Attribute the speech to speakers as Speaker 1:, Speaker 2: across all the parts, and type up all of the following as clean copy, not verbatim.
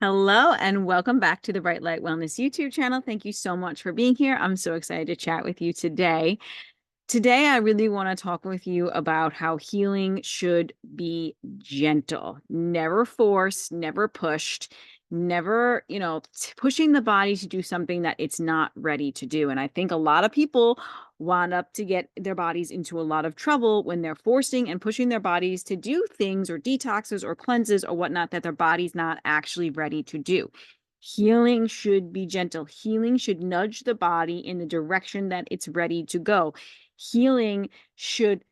Speaker 1: Hello and welcome back to the Bright Light Wellness YouTube channel. Thank you so much for being here. I'm so excited to chat with you today. Today, I really want to talk with you about how healing should be gentle, never forced, never pushed, never, pushing the body to do something that it's not ready to do. And I think a lot of people wind up to get their bodies into a lot of trouble when they're forcing and pushing their bodies to do things or detoxes or cleanses or whatnot that their body's not actually ready to do. Healing should be gentle. Healing should nudge the body in the direction that it's ready to go. Healing should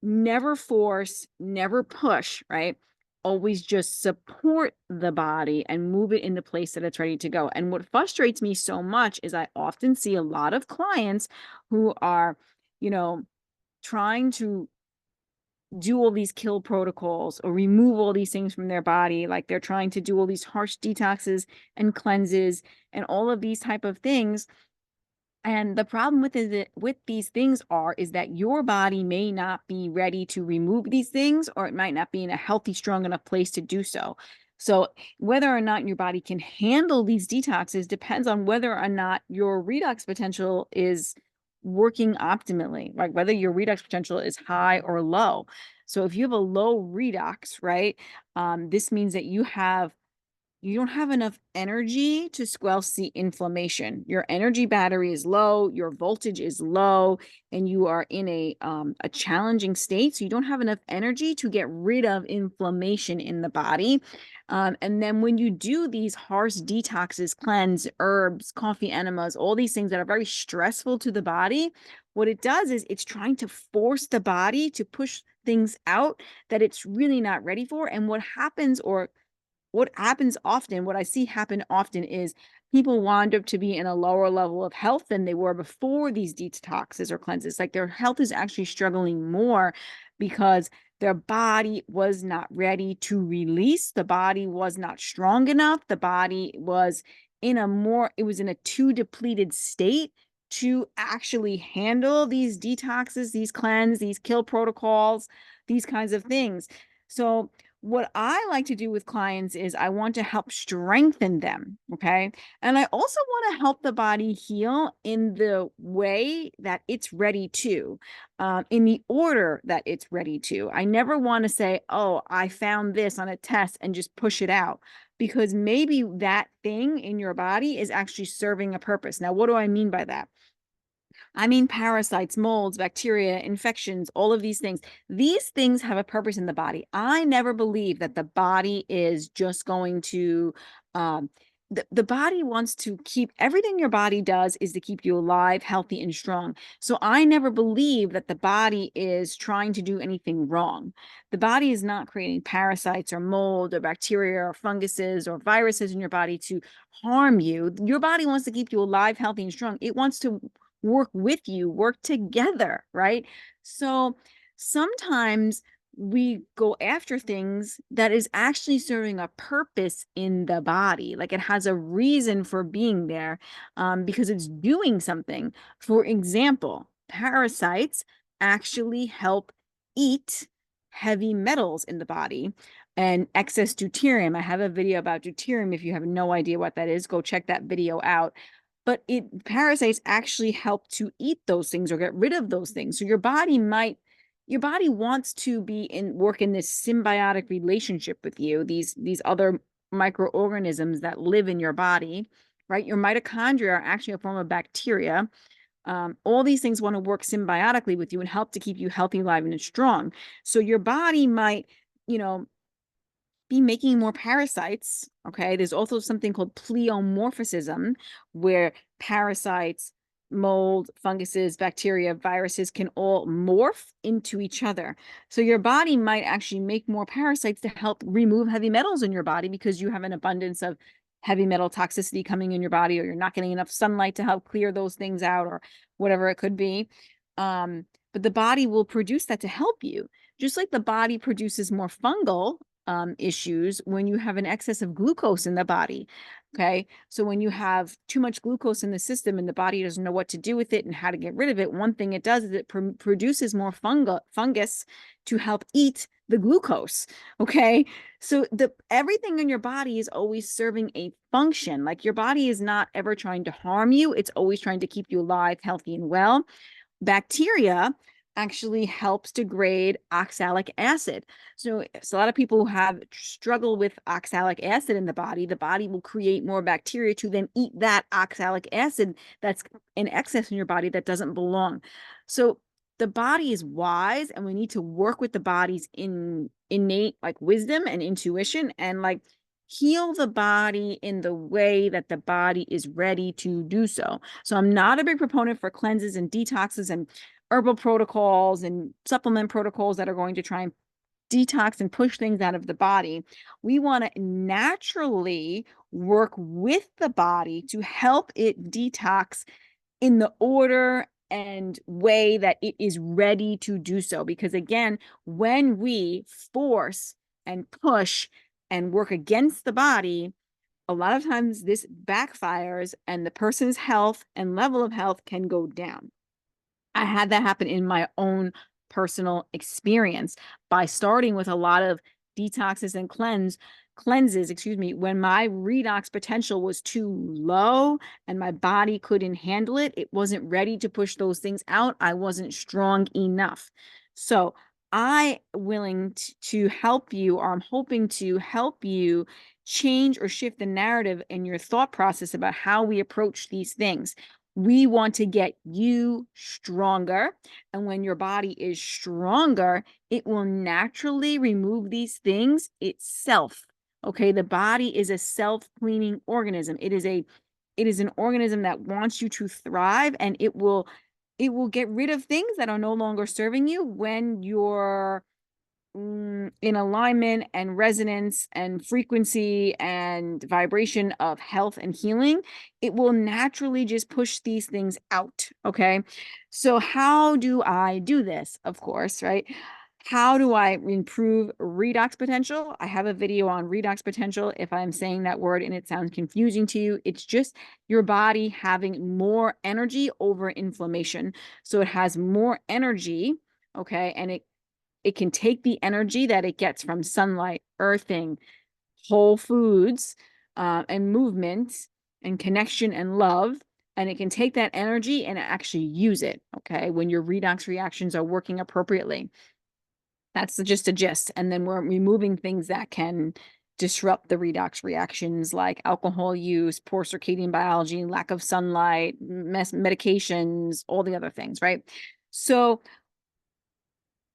Speaker 1: never force, never push, right? Always just support the body and move it in the place that it's ready to go. And what frustrates me so much is I often see a lot of clients who are, you know, trying to do all these kill protocols or remove all these things from their body. Like they're trying to do all these harsh detoxes and cleanses and all of these type of things. And the problem with these things is that your body may not be ready to remove these things, or it might not be in a healthy, strong enough place to do so. So whether or not your body can handle these detoxes depends on whether or not your redox potential is working optimally, like whether your redox potential is high or low. So if you have a low redox, right, this means that you don't have enough energy to squelch the inflammation. Your energy battery is low, your voltage is low, and you are in a challenging state. So you don't have enough energy to get rid of inflammation in the body. And then when you do these harsh detoxes, cleanse, herbs, coffee enemas, all these things that are very stressful to the body, what it does is it's trying to force the body to push things out that it's really not ready for. And what happens often, what I see happen often is people wind up to be in a lower level of health than they were before these detoxes or cleanses. Like their health is actually struggling more because their body was not ready to release. The body was not strong enough. The body was it was in a too depleted state to actually handle these detoxes, these cleanse, these kill protocols, these kinds of things. So what I like to do with clients is I want to help strengthen them. Okay. And I also want to help the body heal in the way that it's ready to, in the order that it's ready to. I never want to say, oh, I found this on a test and just push it out, because maybe that thing in your body is actually serving a purpose. Now, what do I mean by that? I mean, parasites, molds, bacteria, infections, all of these things. These things have a purpose in the body. I never believe that the body is just going to, the body wants to keep everything your body does is to keep you alive, healthy, and strong. So I never believe that the body is trying to do anything wrong. The body is not creating parasites or mold or bacteria or funguses or viruses in your body to harm you. Your body wants to keep you alive, healthy, and strong. It wants to work with you, work together, right? So sometimes we go after things that is actually serving a purpose in the body. Like it has a reason for being there, because it's doing something. For example, parasites actually help eat heavy metals in the body and excess deuterium. I have a video about deuterium. If you have no idea what that is, go check that video out. But parasites actually help to eat those things or get rid of those things. So your body wants to work in this symbiotic relationship with you, these other microorganisms that live in your body, right? Your mitochondria are actually a form of bacteria. All these things want to work symbiotically with you and help to keep you healthy, alive, and strong. So your body might, you know, be making more parasites. Okay. There's also something called pleomorphism, where parasites, mold, funguses, bacteria, viruses can all morph into each other. So your body might actually make more parasites to help remove heavy metals in your body because you have an abundance of heavy metal toxicity coming in your body, or you're not getting enough sunlight to help clear those things out, or whatever it could be. But the body will produce that to help you. Just like the body produces more fungal issues when you have an excess of glucose in the body. Okay. So when you have too much glucose in the system and the body doesn't know what to do with it and how to get rid of it, one thing it does is it produces more fungus to help eat the glucose. Okay. So everything in your body is always serving a function. Like your body is not ever trying to harm you. It's always trying to keep you alive, healthy, and well. Bacteria actually helps degrade oxalic acid. So a lot of people who have struggle with oxalic acid in the body will create more bacteria to then eat that oxalic acid that's in excess in your body that doesn't belong. So the body is wise, and we need to work with the body's innate like wisdom and intuition, and like heal the body in the way that the body is ready to do so. So I'm not a big proponent for cleanses and detoxes and herbal protocols and supplement protocols that are going to try and detox and push things out of the body. We want to naturally work with the body to help it detox in the order and way that it is ready to do so. Because again, when we force and push and work against the body, a lot of times this backfires and the person's health and level of health can go down. I had that happen in my own personal experience by starting with a lot of detoxes and cleanses, when my redox potential was too low and my body couldn't handle it. It wasn't ready to push those things out. I wasn't strong enough. So I'm willing to help you, or I'm hoping to help you change or shift the narrative in your thought process about how we approach these things. We want to get you stronger. And when your body is stronger, it will naturally remove these things itself. Okay. The body is a self-cleaning organism. It is an organism that wants you to thrive, and it will get rid of things that are no longer serving you when you're in alignment and resonance and frequency and vibration of health and healing. It will naturally just push these things out. Okay. So how do I do this? Of course, right? How do I improve redox potential? I have a video on redox potential. If I'm saying that word and it sounds confusing to you, it's just your body having more energy over inflammation. So it has more energy. Okay. And it can take the energy that it gets from sunlight, earthing, whole foods, and movement and connection and love. And it can take that energy and actually use it, okay, when your redox reactions are working appropriately. That's just a gist. And then we're removing things that can disrupt the redox reactions, like alcohol use, poor circadian biology, lack of sunlight, medications, all the other things, right? So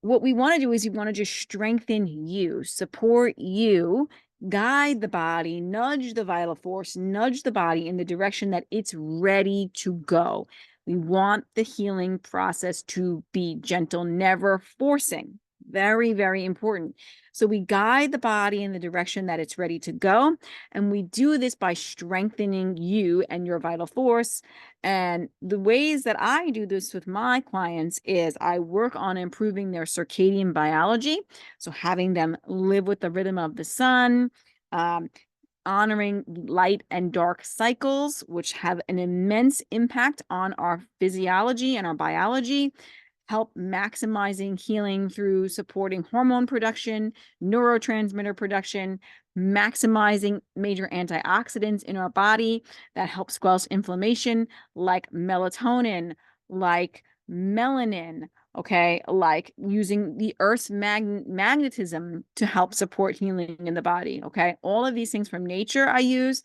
Speaker 1: what we want to do is we want to just strengthen you, support you, guide the body, nudge the vital force, nudge the body in the direction that it's ready to go. We want the healing process to be gentle, never forcing. Very, very important. So we guide the body in the direction that it's ready to go. And we do this by strengthening you and your vital force. And the ways that I do this with my clients is I work on improving their circadian biology. So having them live with the rhythm of the sun, honoring light and dark cycles, which have an immense impact on our physiology and our biology. Help maximizing healing through supporting hormone production, neurotransmitter production, maximizing major antioxidants in our body that help squelch inflammation, like melatonin, like melanin, okay, like using the earth's magnetism to help support healing in the body, okay. All of these things from nature I use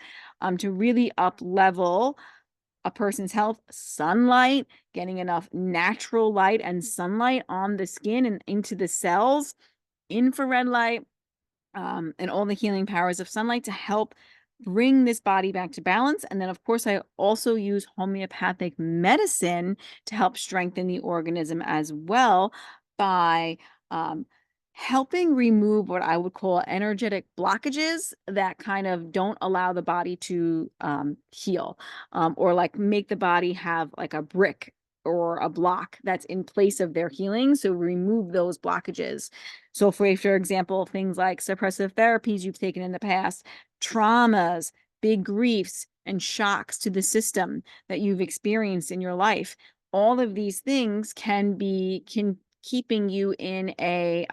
Speaker 1: to really up level a person's health. Sunlight, getting enough natural light and sunlight on the skin and into the cells, infrared light, and all the healing powers of sunlight to help bring this body back to balance. And then, of course, I also use homeopathic medicine to help strengthen the organism as well by helping remove what I would call energetic blockages that kind of don't allow the body to heal, or like make the body have like a brick or a block that's in place of their healing. So remove those blockages. So for example, things like suppressive therapies you've taken in the past, traumas, big griefs, and shocks to the system that you've experienced in your life. All of these things can keeping you in a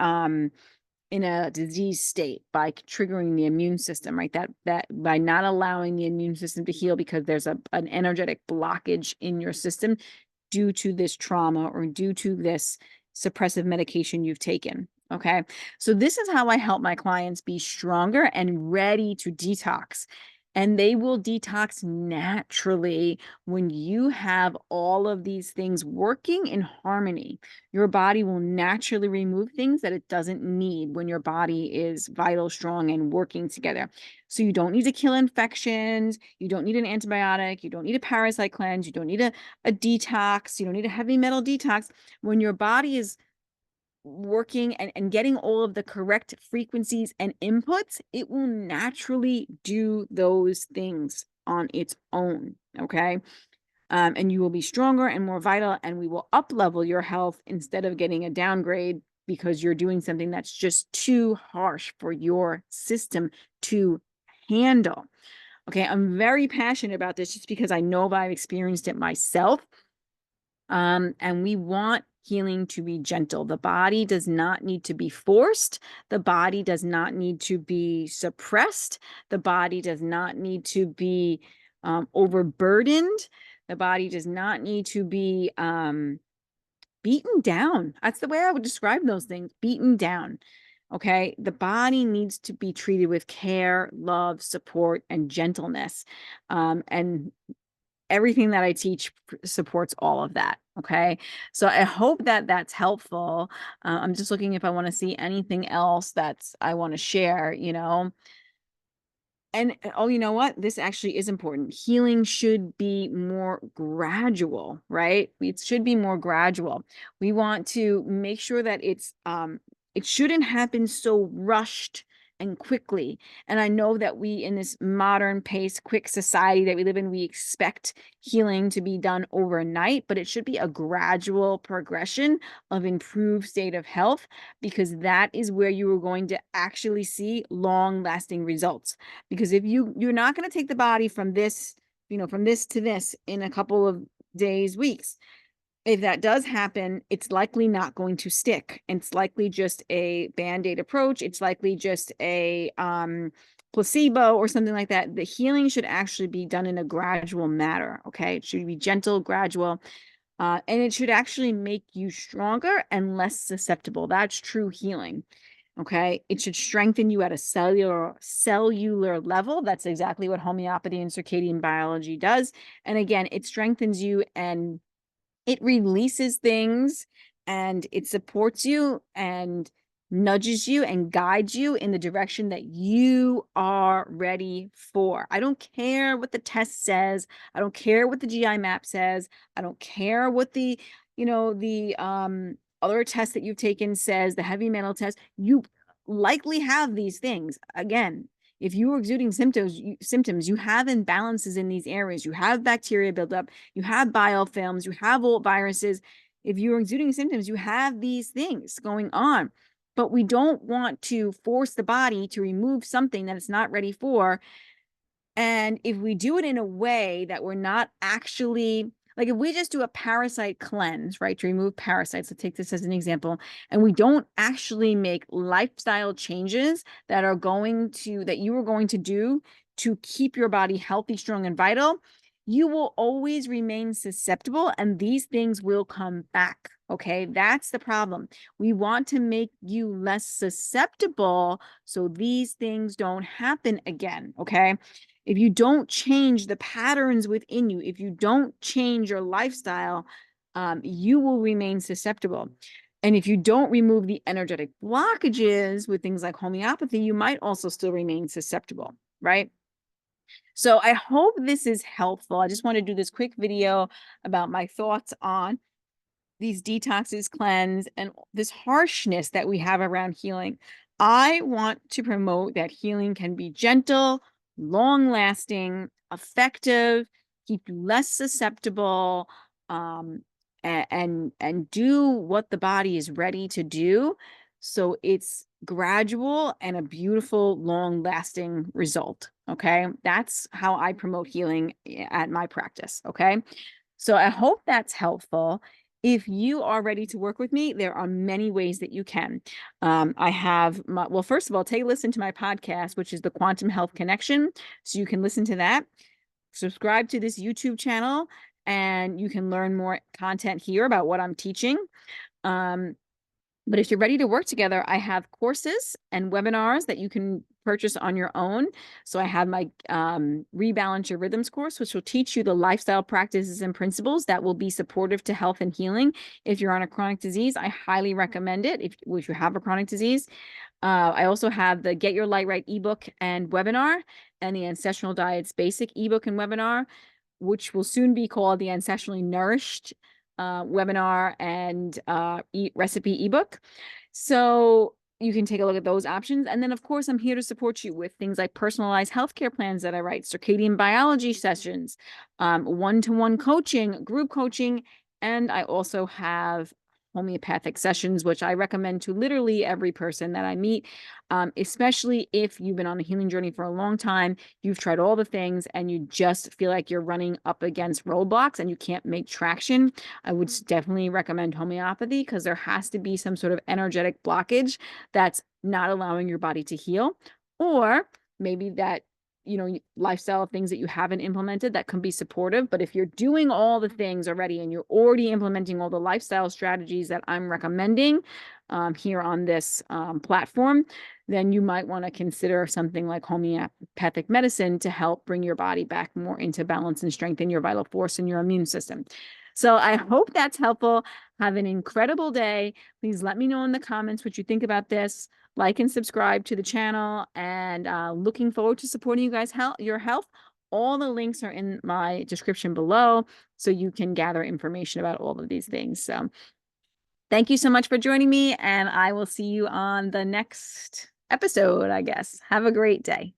Speaker 1: disease state by triggering the immune system, right? That by not allowing the immune system to heal because there's an energetic blockage in your system due to this trauma or due to this suppressive medication you've taken. Okay. So this is how I help my clients be stronger and ready to detox. And they will detox naturally when you have all of these things working in harmony. Your body will naturally remove things that it doesn't need when your body is vital, strong, and working together. So you don't need to kill infections. You don't need an antibiotic. You don't need a parasite cleanse. You don't need a detox. You don't need a heavy metal detox. When your body is working and getting all of the correct frequencies and inputs, it will naturally do those things on its own. Okay. And you will be stronger and more vital, and we will up level your health instead of getting a downgrade because you're doing something that's just too harsh for your system to handle. Okay. I'm very passionate about this just because I know I've experienced it myself. And we want healing to be gentle. The body does not need to be forced. The body does not need to be suppressed. The body does not need to be overburdened. The body does not need to be beaten down. That's the way I would describe those things, beaten down. Okay. The body needs to be treated with care, love, support, and gentleness. And everything that I teach supports all of that. Okay. So I hope that that's helpful. I'm just looking if I want to see anything else I want to share, And oh, you know what? This actually is important. Healing should be more gradual, right? It should be more gradual. We want to make sure that it shouldn't happen so rushed and quickly. And I know that we, in this modern pace, quick society that we live in, we expect healing to be done overnight, but it should be a gradual progression of improved state of health, because that is where you are going to actually see long-lasting results. Because if you're not going to take the body from this, from this to this in a couple of days, weeks, if that does happen, it's likely not going to stick. It's likely just a Band-Aid approach. It's likely just a placebo or something like that. The healing should actually be done in a gradual manner. Okay. It should be gentle, gradual, and it should actually make you stronger and less susceptible. That's true healing. Okay. It should strengthen you at a cellular level. That's exactly what homeopathy and circadian biology does. And again, it strengthens you and it releases things, and it supports you and nudges you and guides you in the direction that you are ready for. I don't care what the test says. I don't care what the GI map says. I don't care what the other test that you've taken says, the heavy metal test. You likely have these things. Again, if you are exuding symptoms, you have imbalances in these areas. You have bacteria buildup, you have biofilms, you have old viruses. If you're exuding symptoms, you have these things going on. But we don't want to force the body to remove something that it's not ready for. And if we do it in a way that we're not actually, like if we just do a parasite cleanse, right, to remove parasites, let's take this as an example, and we don't actually make lifestyle changes that you are going to do to keep your body healthy, strong, and vital, you will always remain susceptible, and these things will come back. Okay, that's the problem. We want to make you less susceptible so these things don't happen again. Okay. If you don't change the patterns within you, if you don't change your lifestyle, you will remain susceptible. And if you don't remove the energetic blockages with things like homeopathy, you might also still remain susceptible, right? So I hope this is helpful. I just want to do this quick video about my thoughts on these detoxes, cleanse, and this harshness that we have around healing. I want to promote that healing can be gentle, long-lasting, effective, keep you less susceptible, and do what the body is ready to do. So it's gradual and a beautiful, long-lasting result. Okay. That's how I promote healing at my practice. Okay. So I hope that's helpful. If you are ready to work with me, there are many ways that you can. I have well, first of all, take a listen to my podcast, which is the Quantum Health Connection. So you can listen to that. Subscribe to this YouTube channel, and you can learn more content here about what I'm teaching. But if you're ready to work together, I have courses and webinars that you can purchase on your own. So I have my Rebalance Your Rhythms course, which will teach you the lifestyle practices and principles that will be supportive to health and healing. If you're on a chronic disease, I highly recommend it if you have a chronic disease. I also have the Get Your Light Right ebook and webinar, and the Ancestral Diets Basic ebook and webinar, which will soon be called the Ancestrally Nourished webinar and recipe ebook. So you can take a look at those options. And then, of course, I'm here to support you with things like personalized healthcare plans that I write, circadian biology sessions, one-to-one coaching, group coaching, and I also have homeopathic sessions, which I recommend to literally every person that I meet, especially if you've been on a healing journey for a long time, you've tried all the things, and you just feel like you're running up against roadblocks and you can't make traction. I would definitely recommend homeopathy, because there has to be some sort of energetic blockage that's not allowing your body to heal, or maybe that lifestyle things that you haven't implemented that can be supportive. But if you're doing all the things already and you're already implementing all the lifestyle strategies that I'm recommending here on this platform, then you might want to consider something like homeopathic medicine to help bring your body back more into balance and strengthen your vital force and your immune system. So I hope that's helpful. Have an incredible day. Please let me know in the comments what you think about this. Like and subscribe to the channel, and looking forward to supporting you guys' your health. All the links are in my description below, so you can gather information about all of these things. So thank you so much for joining me, and I will see you on the next episode, I guess. Have a great day.